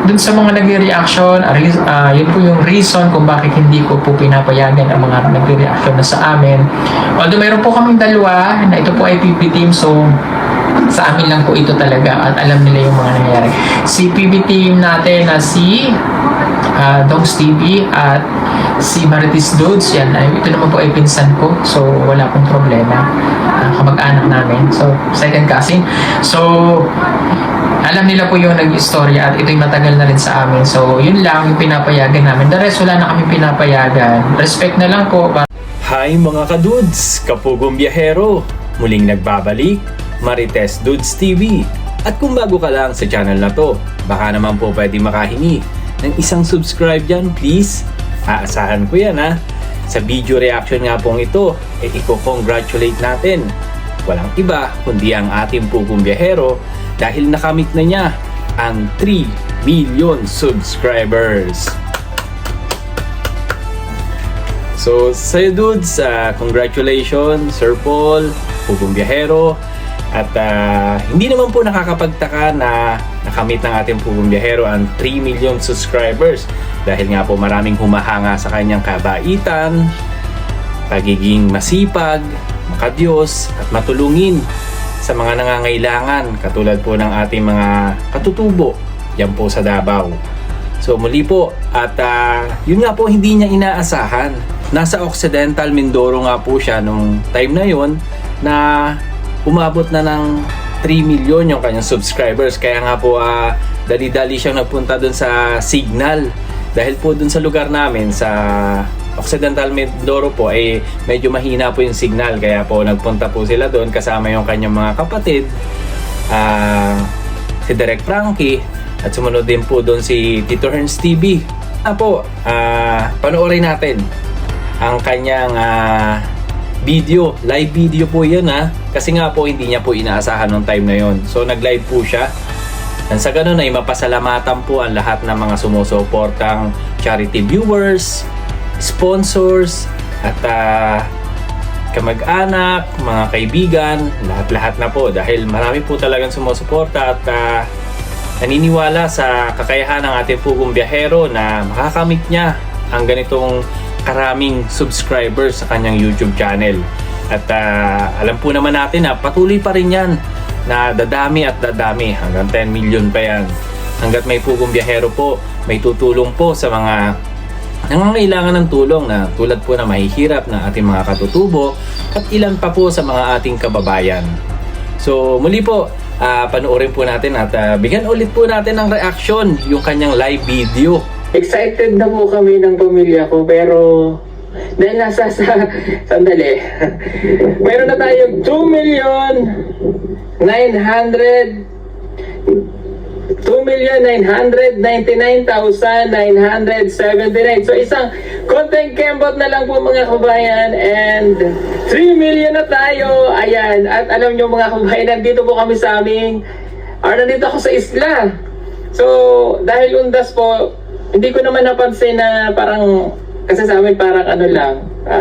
dun sa mga nagre-reaction, yun po yung reason kung bakit hindi ko po pinapayagan ang mga nagre-reaction na sa amin. Although meron po kaming dalawa na ito po ay PB team, so sa amin lang po ito talaga at alam nila yung mga nangyayari. Si PB team natin na si Dongs TV at si Marites Dudes, yan, ito naman po ay pinsan ko, so wala pong problema, kamag-anak namin, so second cousin, so alam nila po yung nag-istorya at ito'y matagal na rin sa amin, so yun lang yung pinapayagan namin. The rest wala na kami pinapayagan, respect na lang po. Hi mga kadudes, Kapugong Biyahero, muling nagbabalik, Marites Dudes TV. At kung bago ka lang sa channel na to, baka naman po pwede makahingi ng isang subscribe dyan, please. Aasahan ko yan ha. Sa video reaction nga pong ito, i-congratulate natin. Walang iba kundi ang ating Pugong Biyahero dahil nakamit na niya ang 3 million subscribers. So, sa'yo dudes, congratulations Sir Paul, Pugong Biyahero. At hindi naman po nakakapagtaka na nakamit ng ating Pugong Biyahero ang 3 million subscribers dahil nga po maraming humahanga sa kanyang kabaitan, pagiging masipag, makadiyos at matulungin sa mga nangangailangan katulad po ng ating mga katutubo yan po sa Davao. So muli po at yun nga po hindi niya inaasahan. Nasa Occidental Mindoro nga po siya nung time na yun na umabot na ng 3 million yung kanyang subscribers. Kaya nga po dali-dali siyang nagpunta dun sa Signal. Dahil po dun sa lugar namin sa Occidental Mindoro po ay medyo mahina po yung signal. Kaya po nagpunta po sila doon kasama yung kanyang mga kapatid, si Direk Frankie, at sumunod din po doon si Tito Herns TV. Panoorin natin ang kanyang video, live video po yun kasi nga po hindi niya po inaasahan nung time na yon. So nag-live po siya. And sa ganun ay mapasalamatan po ang lahat ng mga sumusuportang charity viewers, sponsors, at kamag-anak, mga kaibigan, lahat-lahat na po dahil marami po talagang sumusuporta at naniniwala sa kakayahan ng ating Pugong Biyahero na makakamit niya ang ganitong karaming subscribers sa kanyang YouTube channel. At alam po naman natin na patuloy pa rin yan na dadami at dadami hanggang 10 million pa yan. Hanggat may Pugong Biyahero po, may tutulong po sa mga nangangailangan ng tulong na tulad po na mahihirap na ating mga katutubo at ilan pa po sa mga ating kababayan. So muli po, panoorin po natin at bigyan ulit po natin ng reaction yung kanyang live video. Excited na po kami ng pamilya ko pero dahil nasa sandali meron na tayong 2,999,979. So isang konting kembot na lang po mga kabayan and 3 million na tayo. Ayan, at alam nyo mga kabayan, nandito po kami sa nandito ako sa isla. So dahil undas po, hindi ko naman napansin na parang, kasi sa amin parang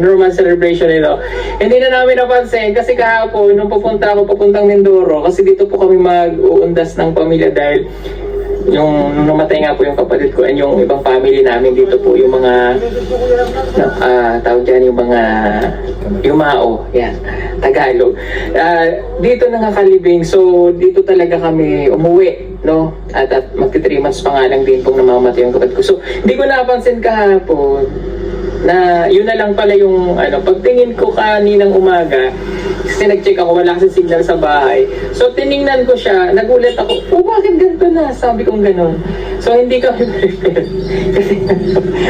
normal celebration ito. Hindi na namin napansin kasi kahapon nung papuntang Mindoro, kasi dito po kami mag-uundas ng pamilya dahil nung namatay nga po yung kapatid ko and yung ibang family namin dito po, yung mga tawag dyan, yung mga Yumao, yan, Tagalog. Dito nangakalibing, so dito talaga kami umuwi, no? At magti 3 months pa nga lang din pong namamatay yung kapatid ko. So hindi ko napansin kahapon na yun na lang pala yung pagtingin ko kaninang umaga, kasi nag-check ako, wala kasi signal sa bahay. So tiningnan ko siya, nagulat ako, bakit ganito na? Sabi kong gano'n. So hindi kami prepare. Kasi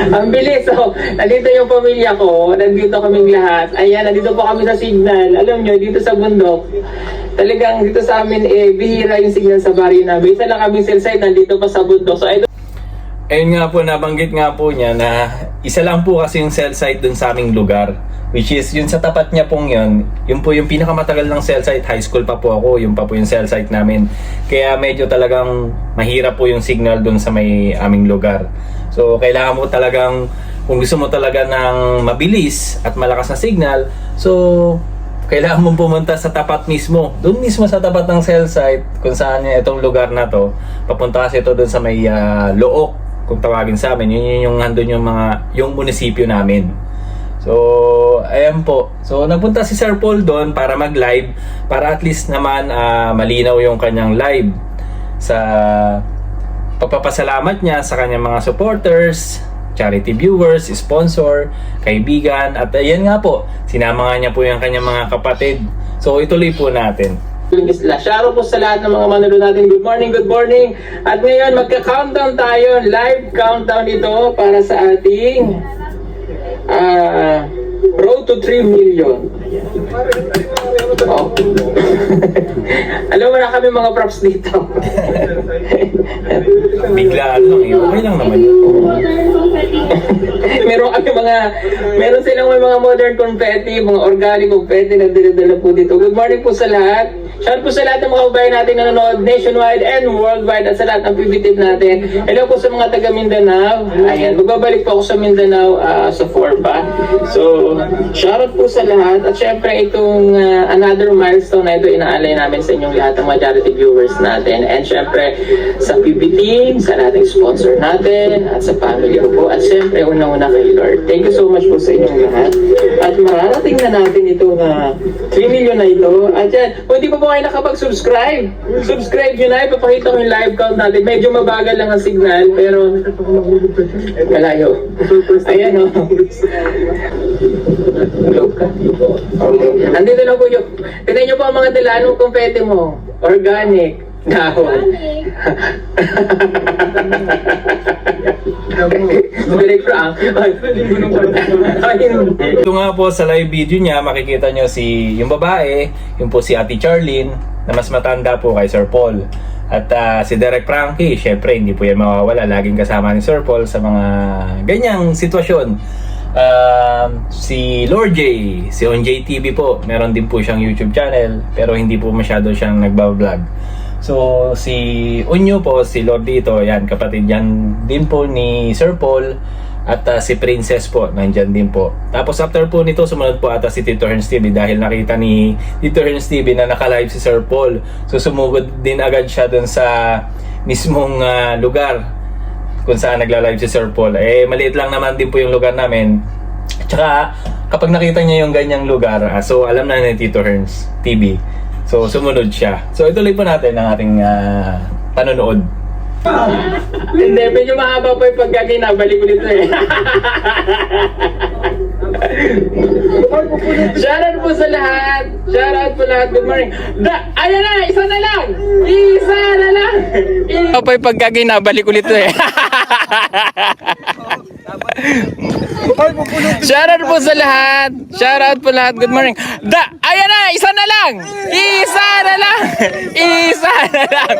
ang bilis. So nandito yung pamilya ko, nandito kaming lahat. Ayan, nandito po kami sa signal. Alam nyo, dito sa bundok, talagang dito sa amin bihira yung signal sa baryo namin. Isa lang kaming cell site, nandito pa sa bundok. So Ayun nga po, nabanggit nga po niya na isa lang po kasi yung cell site dun sa aming lugar. Which is, yun sa tapat niya pong yun po yung pinakamatagal ng cell site. High school pa po ako, yun pa po yung cell site namin. Kaya medyo talagang mahirap po yung signal dun sa may aming lugar. So, kailangan mo talagang, kung gusto mo talaga ng mabilis at malakas na signal, so, kailangan mong pumunta sa tapat mismo. Doon mismo sa tapat ng cell site, kung saan itong lugar na to, papunta kasi ito doon sa may Look, kung tawagin sa amin. Yun yung nandun yung munisipyo namin. So, ayan po. So, nagpunta si Sir Paul doon para mag-live, para at least naman malinaw yung kanyang live sa pagpapasalamat niya sa kanyang mga supporters, charity viewers, sponsor, kaibigan, at ayan nga po, sinama nga niya po yung kanyang mga kapatid. So, ituloy po natin. Isla. Shoutout po sa lahat ng mga manonood natin. Good morning, good morning. At ngayon, magka-countdown tayo. Live countdown ito para sa ating road to 3 million. Oh. Alam mo na kami mga props dito. Biglaan lang eh. Okay lang naman yun. Meron silang may mga modern confetti, mga organic confetti na dinadala po dito. Good morning po sa lahat. Shout po sa lahat ng mga kababayan natin na nanonood nationwide and worldwide at sa lahat ng PB team natin. Hello po sa mga taga Mindanao. Ayan, magbabalik po ako sa Mindanao sa 4 pa. So, shoutout po sa lahat. At syempre itong another milestone na ito inaalay namin sa inyong lahat ng mga charity viewers natin. And syempre sa PB team, sa nating sponsor natin, at sa family ko po. At syempre unang-una kay Lord. Thank you so much po sa inyong lahat. At mararating na natin ito na 3 million na ito. At yan, kung di pa po kayo nakapag-subscribe, subscribe nyo na. Ipapakita ko yung live count natin. Medyo mabagal lang ang signal, pero malayo. Ayan o. Globe ka. Okay. Andito na po yung, tignan nyo po ang mga dala ng confetti mo. Organic. Dahon. Very frank. Ito nga po sa live video niya, makikita nyo yung babae, yung po si Ate Charlene, na mas matanda po kay Sir Paul. At si Derek Frankie, syempre hindi po yan mawawala, laging kasama ni Sir Paul sa mga ganyang sitwasyon. Si Lord J, si OnJ TV po, meron din po siyang YouTube channel, pero hindi po masyado siyang nagbablog. So, si Unyo po, si Lord dito, yan, kapatid yan din po ni Sir Paul. At si Princess po, nandyan din po. Tapos after po nito, sumunod po ata si Tito Herns TV dahil nakita ni Tito Herns TV na naka-live si Sir Paul. So, sumugod din agad siya dun sa mismong lugar kung saan nagla-live si Sir Paul. Eh, maliit lang naman din po yung lugar namin. Tsaka, kapag nakita niya yung ganyang lugar, so alam na ni Tito Herns TV. So, sumunod siya. So, ituloy po natin ang ating panonood. Hindi, medyo mahaba po yung pagkakinabalik ko dito eh. Shoutout po sa lahat. Shoutout po lahat. Good morning. Ayan na, isa na lang. Isa na lang. Mahaba po yung pagkakinabalik ko dito eh. Shoutout po sa lahat. Shoutout po lahat. Good morning. Ayan na, isa na lang. Isa na lang. Isa na lang.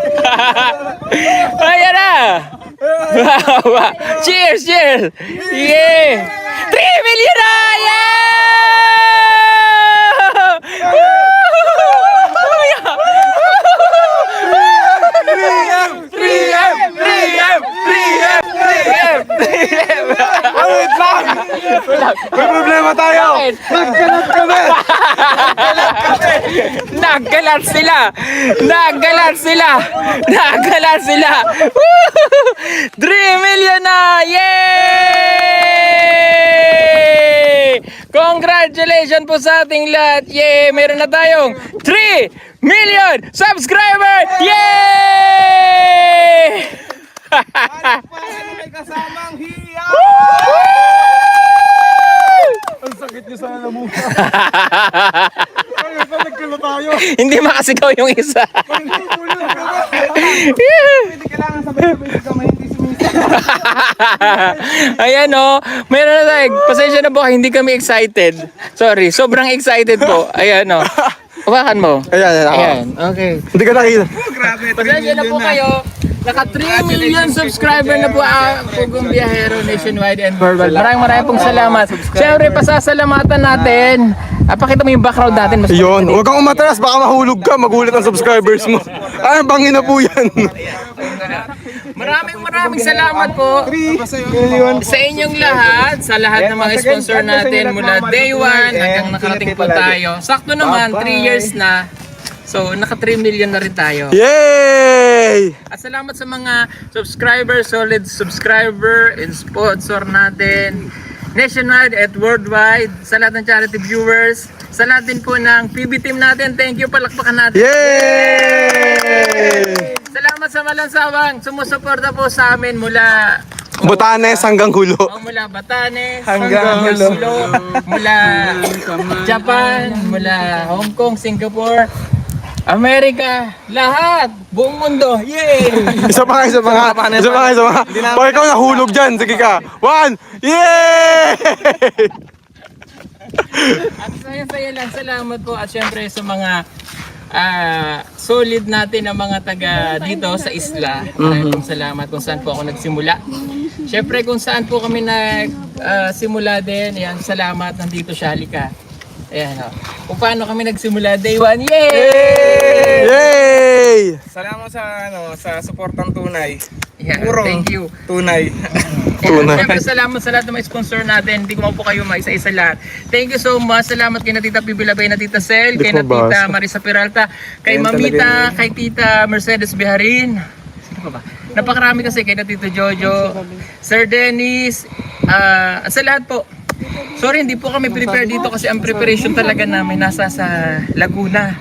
Ayan na. Cheers, cheers. Yeah. 3 million na. May problema tayo! Nagkalat kami! Nagkalat sila! Nagkalat sila! Nagkalat sila! 3 million na! Yay! Congratulations po sa ating lahat! Yay! Meron na tayong 3 million subscriber! Yay! May kasamang hiya! Ang sakit niyo sana na mukha. Ay, pa nagkalat tayo. Hindi makasigaw yung isa. Hindi kailangan sabay-sabay sa kamay, hindi sumisa. Ayan o, meron na tayo. Pasensya na po, hindi kami excited. Sorry, sobrang excited po. Ayan o. Hawakan mo. Ayan, okay. Hindi ka nakita. Pasensya na po kayo. Naka 3 million subscriber na po ang Pugong Biyahero nationwide and worldwide. Maraming pong salamat. Siyempre, pasasalamatan natin. Pakita mo yung background natin. Yun, huwag kang umatras, baka mahulog ka, magulat ang subscribers mo. Ah, bangin na po yan. Maraming salamat po sa inyong lahat, sa lahat ng mga sponsor natin mula day 1 hanggang nakarating po tayo. Sakto naman, 3 years na. So, naka 3 million na rin tayo. Yay! At salamat sa mga subscriber, solid subscriber and sponsor natin nationwide at worldwide, sa lahat ng charity viewers, sa lahat din po ng PB team natin. Thank you, palakpakan natin. Yay! Salamat sa malansawang sumusuporta po sa amin mula Butanes hanggang Hulo. mula Batanes Hanggang Hulo, mula Japan, mula Hong Kong, Singapore, Amerika, lahat, buong mundo. Yay! Isa pa nga. Pag ikaw nahulog dyan, sige ka. 1, yay! At saya-saya lang, salamat po at syempre sa mga solid natin na mga taga dito sa isla. Maraming salamat kung saan po ako nagsimula. Syempre kung saan po kami nagsimula din, ayan, salamat, nandito siya, halika. Ayan, kung paano kami nagsimula, day 1, yay! Yay! Salamat sa suportang tunay. Yeah, Puro thank you. tunay. Siyempre salamat sa lahat ng mga sponsor natin. Hindi ko po kayo maisa-isa lahat. Thank you so much. Salamat kay na Tita Pibilabay, na Tita Sel, kay na Tita Marisa Peralta, kay Mamita, kay Tita Mercedes Biharin. Sino pa ba? Napakarami kasi kay na Tito Jojo, Sir Dennis, sa lahat po. Sorry, hindi po kami prepare dito kasi ang preparation talaga namin nasa sa Laguna.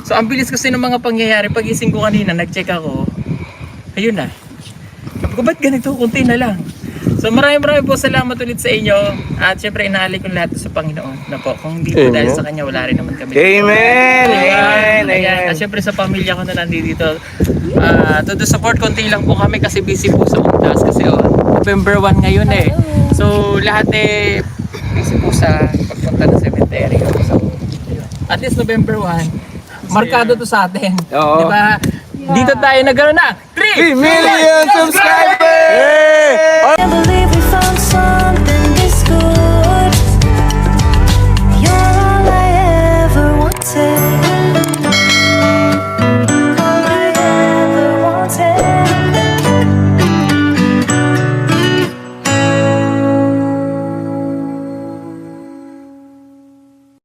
So ang bilis kasi ng mga pangyayari. Pagising ko kanina, nag-check ako. Ayun na. Sabi ko, ba't ganito? Kunti na lang. So maraming po salamat ulit sa inyo. At syempre inaalay ko lahat sa Panginoon na po. Kung hindi po dahil sa Kanya, wala rin naman kami. Amen! Ayan. At syempre sa pamilya ko na nandito. To support, konti lang po kami kasi busy po sa Undas. Kasi November 1 ngayon eh. So lahat busy po sa pagpunta ng cemetery. So at least November 1, markado to sa atin. Oo. Diba? Dito tayo nagkaroon na 3 3 million subscribers!